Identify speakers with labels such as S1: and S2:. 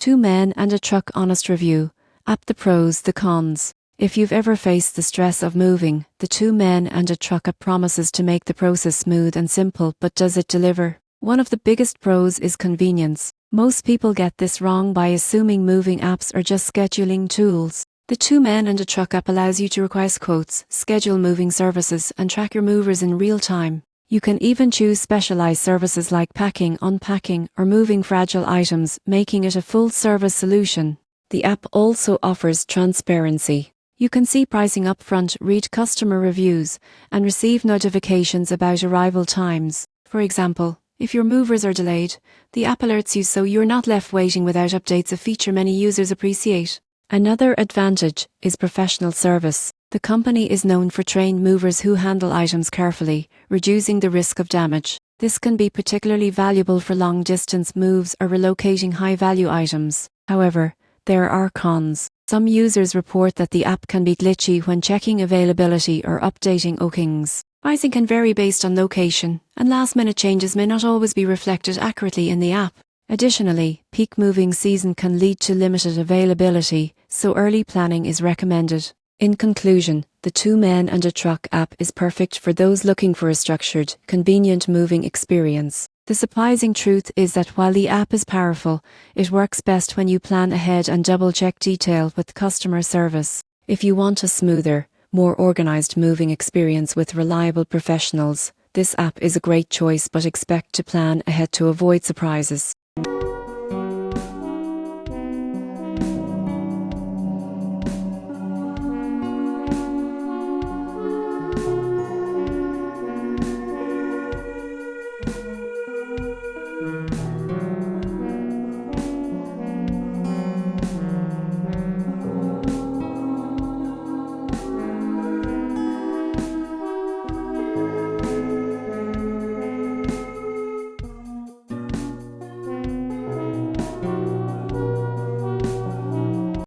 S1: Two Men and a Truck Honest Review. App: the pros, the cons. If you've ever faced the stress of moving, the Two Men and a Truck app promises to make the process smooth and simple, but does it deliver? One of the biggest pros is convenience. Most people get this wrong by assuming moving apps are just scheduling tools. The Two Men and a Truck app allows you to request quotes, schedule moving services, and track your movers in real time. You can even choose specialized services like packing, unpacking, or moving fragile items, making it a full-service solution. The app also offers transparency. You can see pricing upfront, read customer reviews, and receive notifications about arrival times. For example, if your movers are delayed, the app alerts you so you're not left waiting without updates, a feature many users appreciate. Another advantage is professional service. The company is known for trained movers who handle items carefully, reducing the risk of damage. This can be particularly valuable for long-distance moves or relocating high-value items. However, there are cons. Some users report that the app can be glitchy when checking availability or updating bookings. Pricing can vary based on location, and last-minute changes may not always be reflected accurately in the app. Additionally, peak moving season can lead to limited availability, so early planning is recommended. In conclusion, the Two Men and a Truck app is perfect for those looking for a structured, convenient moving experience. The surprising truth is that while the app is powerful, it works best when you plan ahead and double-check detail with customer service. If you want a smoother, more organized moving experience with reliable professionals, this app is a great choice, but expect to plan ahead to avoid surprises.